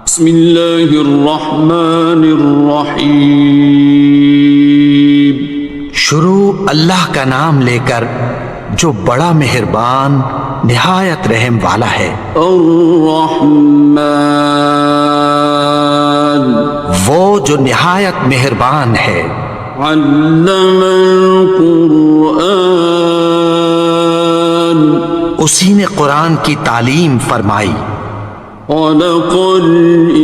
بسم اللہ الرحمن الرحیم. شروع اللہ کا نام لے کر جو بڑا مہربان نہایت رحم والا ہے. الرحمن وہ جو نہایت مہربان ہے. علم القرآن اسی نے قرآن کی تعلیم فرمائی. خلق الانسان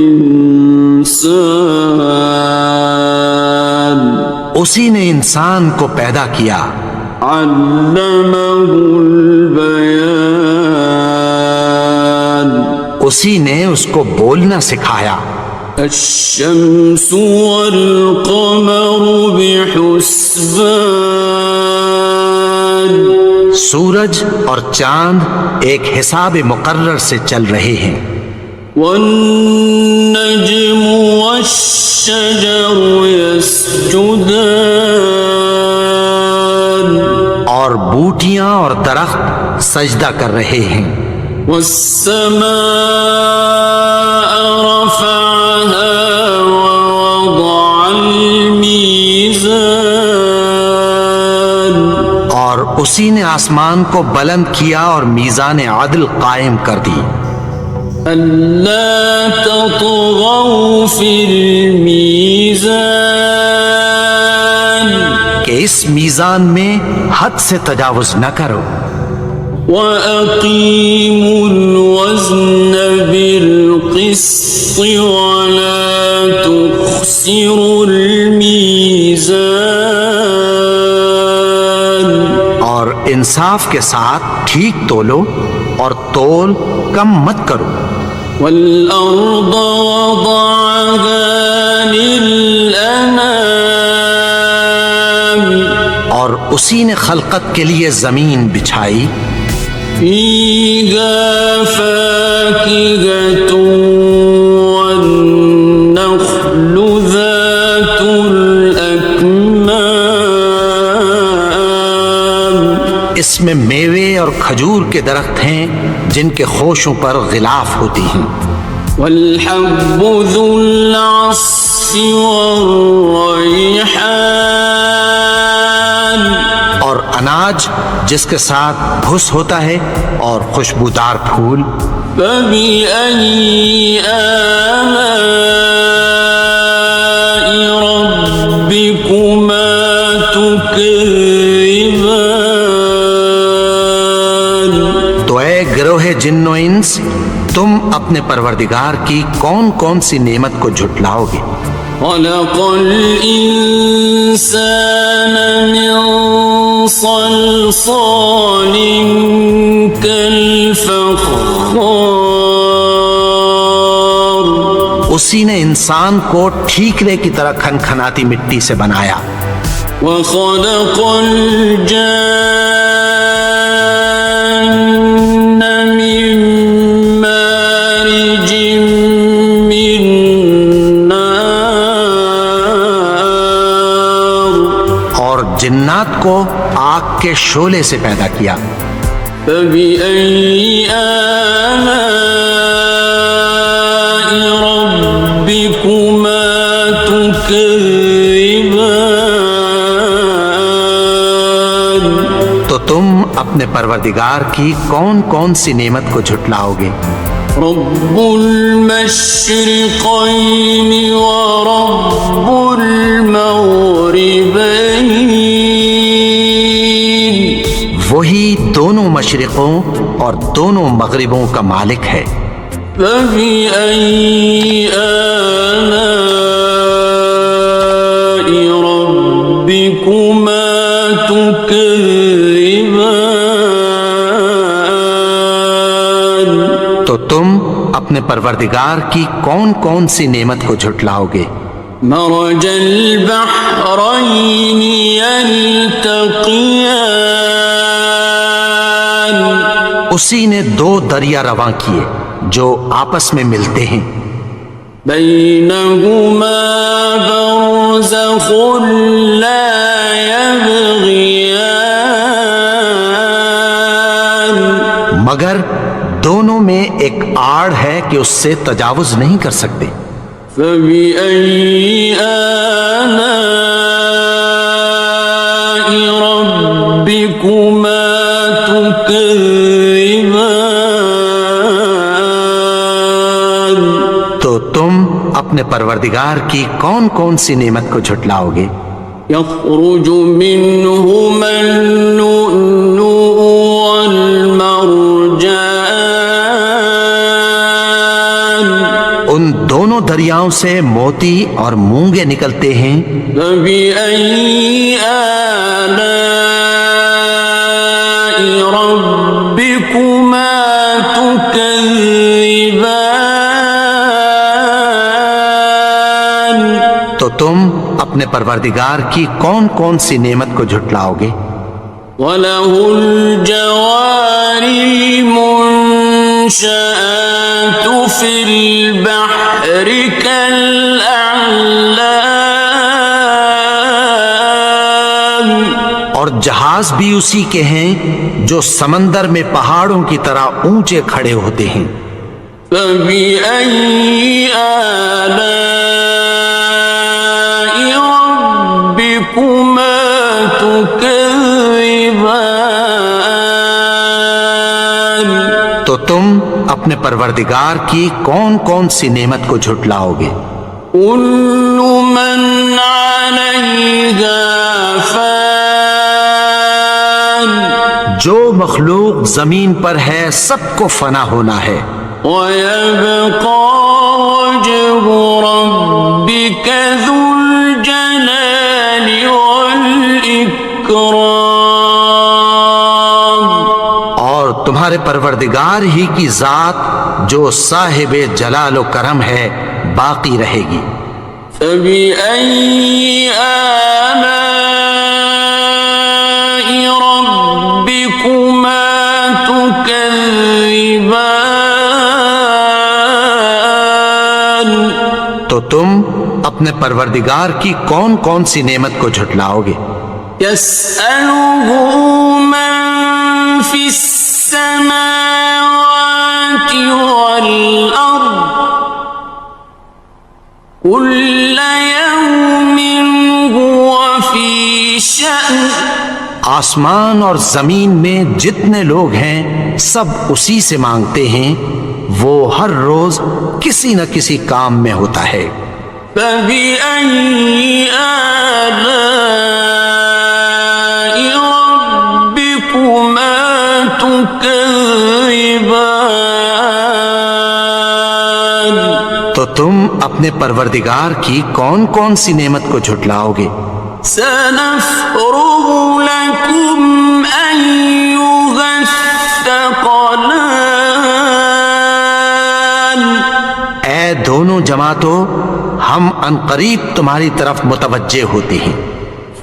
اسی نے انسان کو پیدا کیا. علمہ البیان اسی نے اس کو بولنا سکھایا. الشمس والقمر بحسبان سورج اور چاند ایک حساب مقرر سے چل رہے ہیں. والنجم والشجر يسجدان اور بوٹیاں اور درخت سجدہ کر رہے ہیں. والسماء رفعها ووضع الميزان اور اسی نے آسمان کو بلند کیا اور میزان عدل قائم کر دی. ألا تطغوا في الميزان کہ اس میزان میں حد سے تجاوز نہ کرو. وأقيموا الوزن بالقسط ولا تخسروا الميزان اور انصاف کے ساتھ ٹھیک تولو اور تول کم مت کرو. والأرض وضعها للأنام اور اسی نے خلقت کے لیے زمین بچھائی. فيها فاكهة والنخل ذات الأكمام اس میں میوے اور کھجور کے درخت ہیں جن کے خوشوں پر غلاف ہوتی ہیں. والحب ذو العصف والريحان اور اناج جس کے ساتھ بھس ہوتا ہے اور خوشبودار پھول. فبأي آلاء ربكما تكذبان تو اے گروہ جن و انس تم اپنے پروردگار کی کون کون سی نعمت کو جھٹلاؤ گے. خلق الإنسان من صلصال كالفخار اسی نے انسان کو ٹھیکرے کی طرح کھنکھناتی مٹی سے بنایا. وخلق الجان من مارج من نار اور جنات کو آگ کے شعلے سے پیدا کیا. فبأي آلاء ربكما تكذبان تو تم اپنے پروردگار کی کون کون سی نعمت کو جھٹلاؤ گے. رب المشرقين ورب المغربين وہی دونوں مشرقوں اور دونوں مغربوں کا مالک ہے. فبأي آلاء ربكما تكذبان تو تم اپنے پروردگار کی کون کون سی نعمت کو جھٹلاؤ گے. مرج البحرين يلتقيان اسی نے دو دریا رواں کیے جو آپس میں ملتے ہیں. بينهما برزخ لا يبغيان مگر دونوں میں ایک آڑ ہے کہ اس سے تجاوز نہیں کر سکتے۔ فبأي آلاء ربكما تكذبان؟ تو تم اپنے پروردگار کی کون کون سی نعمت کو جھٹلاؤ گے؟ يخرج منهما اللؤلؤ والمرجان ان دونوں دریاؤں سے موتی اور مونگے نکلتے ہیں۔ فبأي آلاء ربكما تكذبان؟ تو تم اپنے پروردگار کی کون کون سی نعمت کو جھٹلاؤ گے؟ وَلَهُ الْجَوَارِ الْمُنشَآتُ فِي الْبَحْرِ كَالْأَعْلَامِ؟ اور جہاز بھی اسی کے ہیں جو سمندر میں پہاڑوں کی طرح اونچے کھڑے ہوتے ہیں۔ فَبِأَيِّ آلَاءِ رَبِّكُمَا تُكَذِّبَانِ؟ تو تم اپنے پروردگار کی کون کون سی نعمت کو جھٹلاؤ گے؟ كُلُّ مَنْ عَلَيْهَا فَانٍ، جو مخلوق زمین پر ہے سب کو فنا ہونا ہے۔ وَيَبْقَى وَجْهُ رَبِّكَ ذُو الْجَلَالِ وَالْإِكْرَامِ، اور تمہارے پروردگار ہی کی ذات جو صاحب جلال و کرم ہے باقی رہے گی۔ فَبِأَيِّ آلَاءِ رَبِّكُمَا تُكَذِّبَانِ؟ تو تم اپنے پروردگار کی کون کون سی نعمت کو جھٹلاؤ گے؟ يَسْأَلُهُ مَن فِي السَّمَاوَاتِ وَالْأَرْضِ كُلَّ يَوْمٍ هُوَ فِي شَأْنٍ۔ آسمان اور زمین میں جتنے لوگ ہیں سب اسی سے مانگتے ہیں، وہ ہر روز کسی نہ کسی کام میں ہوتا ہے۔ فَبِأَيِّ آلَاءِ رَبِّكُمَا تُكَذِّبَانِ؟ تو تم اپنے پروردگار کی کون کون سی نعمت کو جھٹلاؤ گے؟ سَنَفْرُغُ لَكُمْ أَيُّهَ الثَّقَلَانِ؟ اے دونوں جماعتوں، ہم عنقریب تمہاری طرف متوجہ ہوتے ہیں۔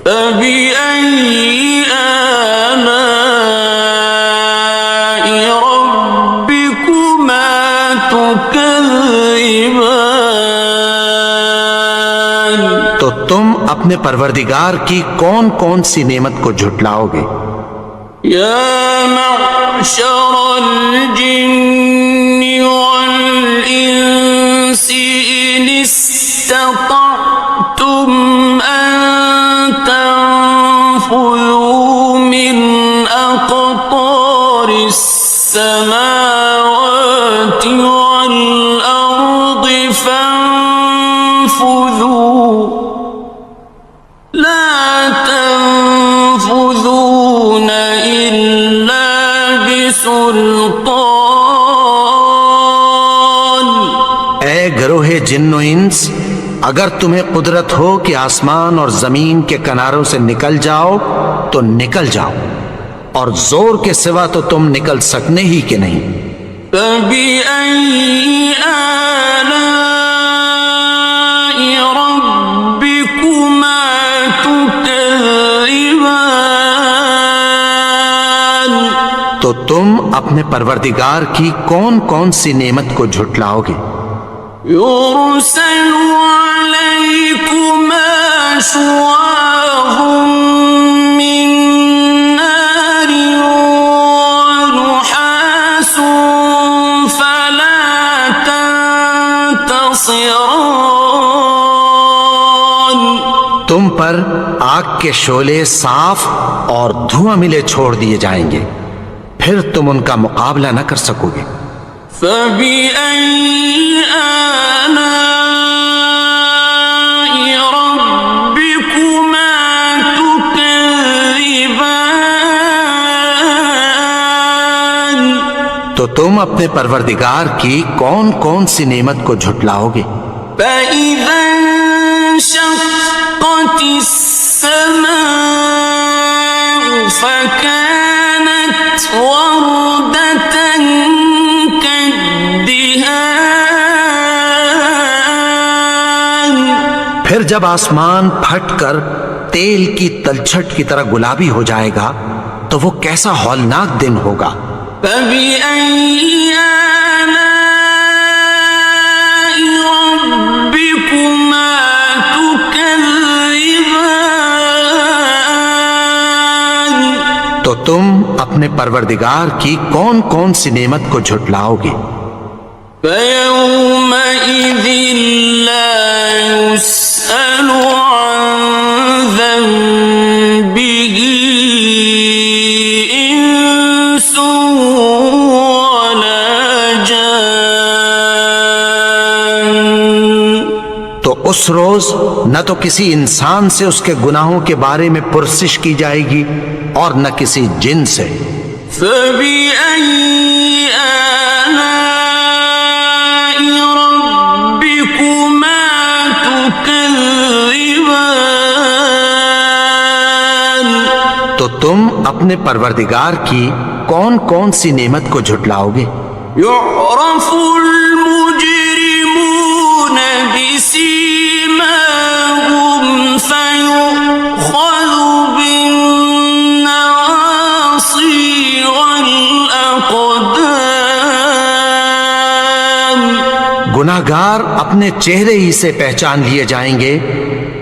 فَبِأَيِّ آلَاءِ رَبِّكُمَا تُكَذِّبَانِ؟ تو تم اپنے پروردگار کی کون کون سی نعمت کو جھٹلاؤ گے؟ يَا مَعْشَرَ الْجِنِّ وَالْإِنسِ إِنِ اسْتَطَعْتُمْ أَن تَنفُذُوا مِنْ أَقْطَارِ السَّمَاوَاتِ وَالْأَرْضِ فَانفُذُوا لَا تَنفُذُونَ إِلَّا بِسُلْطَانٍ۔ اے گروہ جن و انس، اگر تمہیں قدرت ہو کہ آسمان اور زمین کے کناروں سے نکل جاؤ تو نکل جاؤ، اور زور کے سوا تو تم نکل سکنے ہی کہ نہیں۔ فَبِأَيِّ آلَاءِ رَبِّكُمَا تُكَذِّبَانِ؟ تو تم اپنے پروردگار کی کون کون سی نعمت کو جھٹلاؤ گے؟ يُرْسَلُ عَلَيْكُمَا شُوَاظٌ مِّن نَّارٍ وَنُحَاسٌ خصران. تم پر آگ کے شعلے صاف اور دھواں ملے چھوڑ دیے جائیں گے، پھر تم ان کا مقابلہ نہ کر سکو گے۔ فبأي آلاء ربكما تكذبان. تو تم اپنے پروردگار کی کون کون سی نعمت کو جھٹلاؤ گے؟ فإذا انشقت السماء فكانت وردة كالدهان. پھر جب آسمان پھٹ کر تیل کی تلچھٹ کی طرح گلابی ہو جائے گا تو وہ کیسا ہولناک دن ہوگا۔ فبأي آلاء ربكما تكذبان. تو تم اپنے پروردگار کی کون کون سی نعمت کو جھٹلاؤ گے؟ فيومئذ لا يسأل عن ذنبه إنس ولا جان. تو اس روز نہ تو کسی انسان سے اس کے گناہوں کے بارے میں پرسش کی جائے گی اور نہ کسی جن سے۔ فبأي آلاء ربكما تكذبان. تو تم اپنے پروردگار کی کون کون سی نعمت کو جھٹلاؤ گے؟ يعرف المجرمون بسيماهم فيؤخذ بالنواصي والأقدام. گناہگار اپنے چہرے ہی سے پہچان لیے جائیں گے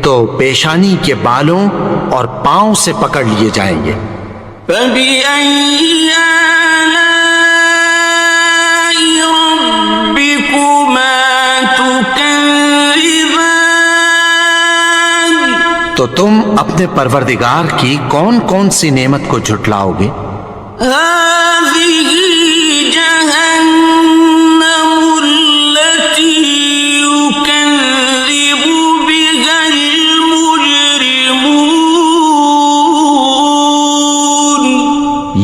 تو پیشانی کے بالوں اور پاؤں سے پکڑ لیے جائیں گے۔ فبأي آلاء ربكما تكذبان. تو تم اپنے پروردگار کی کون کون سی نعمت کو جھٹلاؤ گے؟ هذه جهنم التي يكذب بها المجرمون.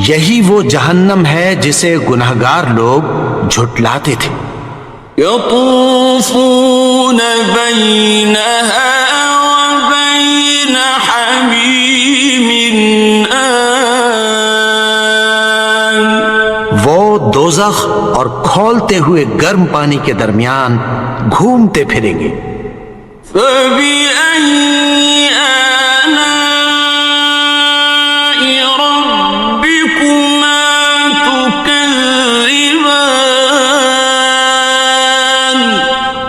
یہی وہ جہنم ہے جسے گناہگار لوگ جھٹلاتے تھے۔ يطوفون بينها وبين حميم آن. وہ دوزخ اور کھولتے ہوئے گرم پانی کے درمیان گھومتے پھریں گے۔ فبأي آلاء ربكما تكذبان.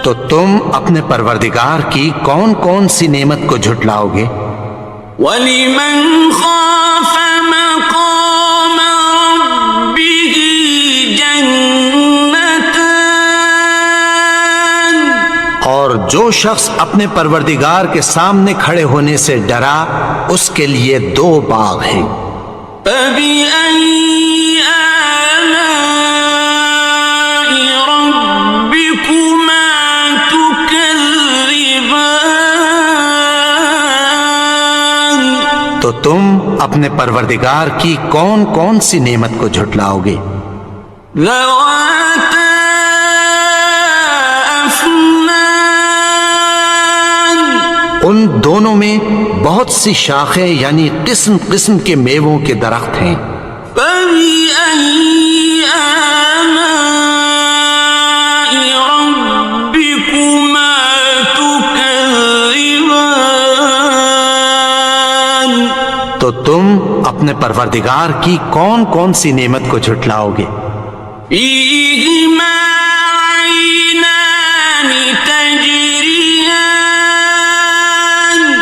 تو تم اپنے پروردگار کی کون کون سی نعمت کو جھٹلاؤ گے؟ وَلِمَنْ خَافَ مَقَامَ رَبِّهِ جَنَّتَانِ. اور جو شخص اپنے پروردگار کے سامنے کھڑے ہونے سے ڈرا اس کے لیے دو باغ ہیں۔ فَبِأَيِّ آلَاءِ رَبِّكُمَا تُكَذِّبَانِ. تو تم اپنے پروردگار کی کون کون سی نعمت کو جھٹلاؤ گے؟ ذَوَاتَا أَفْنَانٍ. ان دونوں میں بہت سی شاخیں یعنی قسم قسم کے میووں کے درخت ہیں۔ فَبِأَيِّ آلَاءِ رَبِّكُمَا تُكَذِّبَانِ. تو تم اپنے پروردگار کی کون کون سی نعمت کو جھٹلاؤ گے؟ فِيهِمَا عَيْنَانِ تَجْرِيَانِ.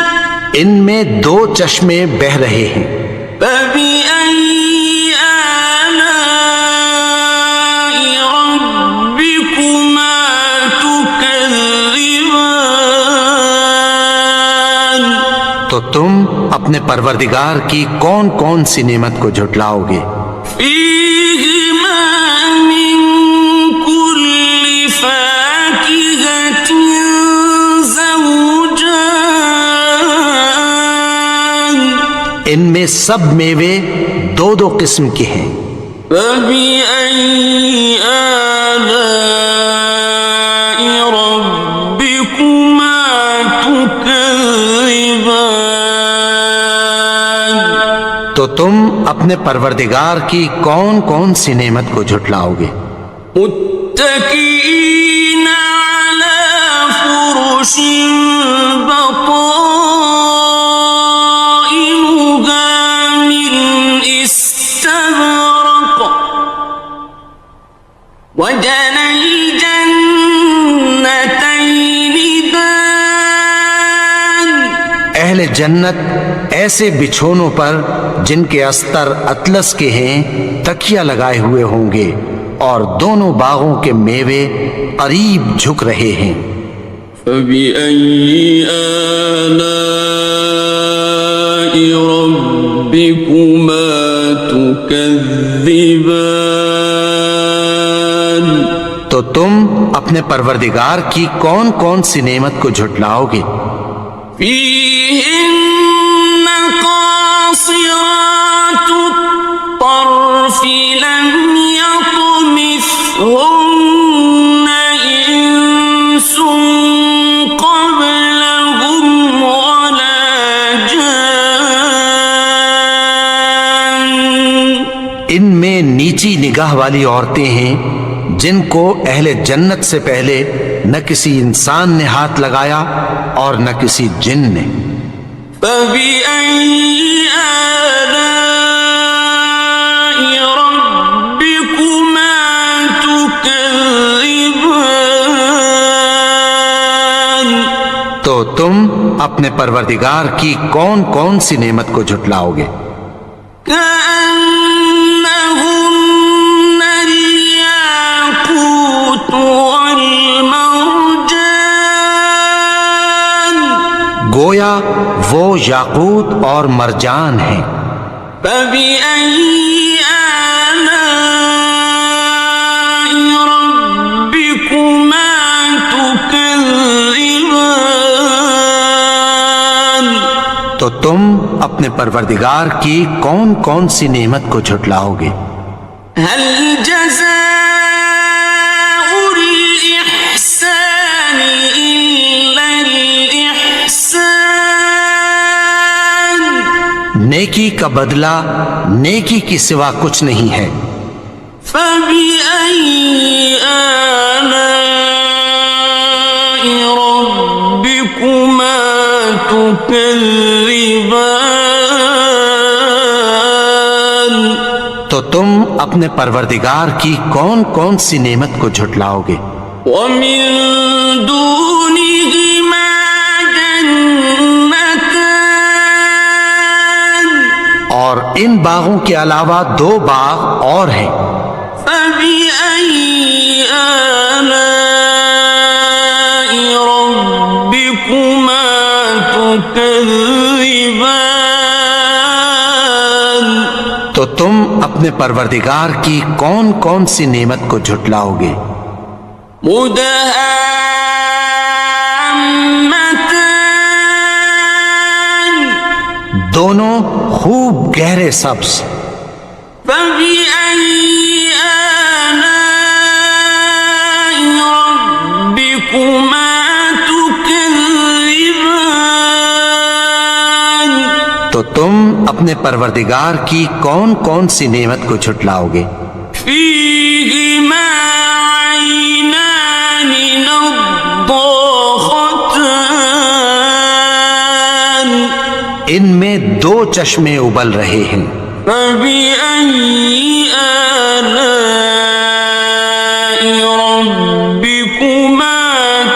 ان میں دو چشمے بہہ رہے ہیں۔ فَبِأَيِّ آلَاءِ رَبِّكُمَا تُكَذِّبَانِ. تو تم اپنے پروردگار کی کون کون سی نعمت کو جھٹلاؤ گے؟ فیہما من کل فاکہۃ زوجان، ان میں سب میوے دو دو قسم کے ہیں۔ فبأي آلاء ربكما تكذبان، تو تم اپنے پروردگار کی کون کون سی نعمت کو جھٹلاؤ گے؟ متكئين على فرش بطائنها من استبرق، وجنى الجنتين دان، اہل جنت ایسے بچھونوں پر جن کے استر اطلس کے ہیں تکیہ لگائے ہوئے ہوں گے، اور دونوں باغوں کے میوے قریب جھک رہے ہیں۔ فبأي آلاء ربكما تكذبان، تو تم اپنے پروردگار کی کون کون سی نعمت کو جھٹلاؤ گے؟ فيهن قاصرات الطرف لم يطمثهن إنس قبلهم ولا جان، ان میں نیچی نگاہ والی عورتیں ہیں جن کو اہل جنت سے پہلے نہ کسی انسان نے ہاتھ لگایا اور نہ کسی جن نے۔ فبأي آلاء ربكما تكذبان، تو تم اپنے پروردگار کی کون کون سی نعمت کو جھٹلاؤ گے؟ كأنهن الياقوت والمرجان، گویا وہ یاقوت اور مرجان ہیں۔ فبأي آلاء ربكما تكذبان، تو تم اپنے پروردگار کی کون کون سی نعمت کو جھٹلاؤ گے؟ هل جزاء الإحسان إلا الإحسان، نیکی کا بدلہ نیکی کی سوا کچھ نہیں ہے۔ فبأي آلاء ربكما تكذبان، تو تم اپنے پروردگار کی کون کون سی نعمت کو جھٹلاؤ گے؟ ومن دونهما جنتان، اور ان باغوں کے علاوہ دو باغ اور ہیں۔ فبأي آلاء ربكما تكذبان، تو تم اپنے پروردگار کی کون کون سی نعمت کو جھٹلاؤ گے؟ مدهامتان، دونوں خوب گہرے سبز۔ فبأي آلاء ربكما تكذبان، تو تم اپنے پروردگار کی کون کون سی نعمت کو جھٹلاؤ گے؟ فيهما عينان نضاختان، ان میں دو چشمے ابل رہے ہیں۔ فبأي آلاء ربكما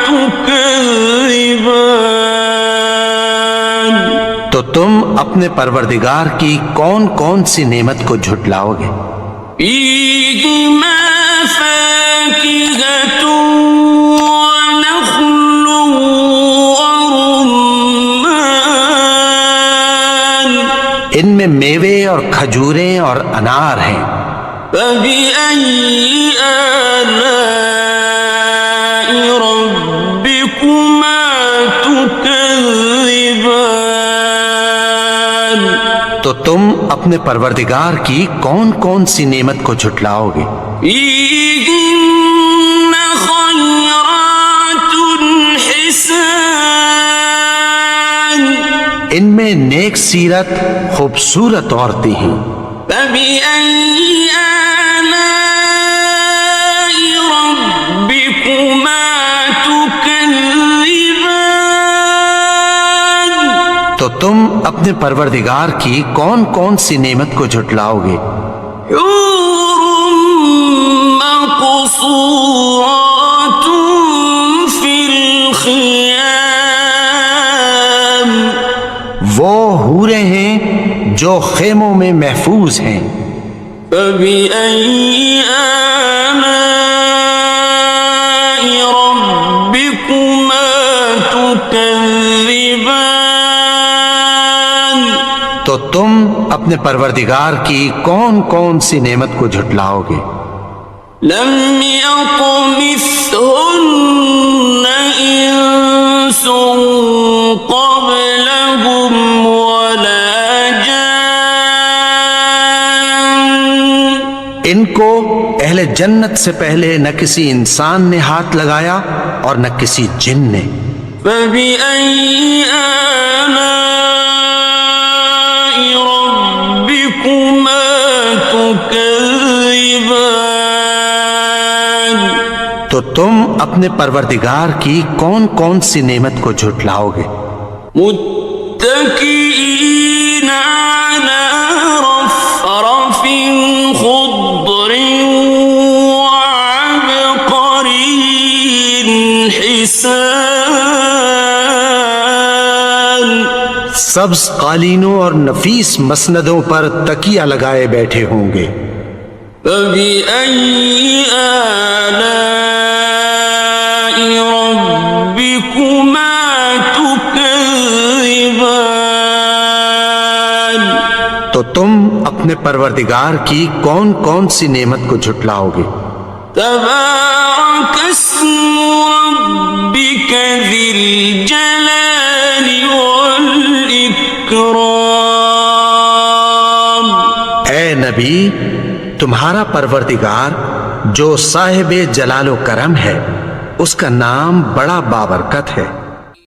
تكذبان، تو تم اپنے پروردگار کی کون کون سی نعمت کو جھٹلاؤ گے؟ فيهما فاكهة ونخل ورمان، میں میوے اور کھجوریں اور انار ہیں۔ فبأي آلاء ربكما تكذبان؟ تو تم اپنے پروردگار کی کون کون سی نعمت کو جھٹلاؤ گے؟ فيهن خيرات حسان، ان میں نیک سیرت خوبصورت عورتیں ہیں۔ فبأي آلاء ربكما تكذبان؟ تو تم اپنے پروردگار کی کون کون سی نعمت کو جھٹلاؤ گے؟ حور مقصورات في الخيام، وہ حوریں ہیں جو خیموں میں محفوظ ہیں۔ فبأي آلاء ربكما تكذبان؟ تو تم اپنے پروردگار کی کون کون سی نعمت کو جھٹلاؤ گے؟ لم يطمثهن إنس قبلهم ولا جان، ان کو اہل جنت سے پہلے نہ کسی انسان نے ہاتھ لگایا اور نہ کسی جن نے۔ فبأي آلاء ربكما تكذبان؟ تو تم اپنے پروردگار کی کون کون سی نعمت کو جھٹلاؤ گے؟ متكئين على رفرف خضر وعبقري حسان، سبز قالینوں اور نفیس مسندوں پر تکیہ لگائے بیٹھے ہوں گے۔ فبأي آلاء ربكما تكذبان؟ تو تم اپنے پروردگار کی کون کون سی نعمت کو جھٹلاؤ گے؟ تبارك اسم ربك ذي الجلال والإكرام۔ اے نبی، تمہارا پروردگار جو صاحب جلال و کرم ہے، اس کا نام بڑا بابرکت ہے۔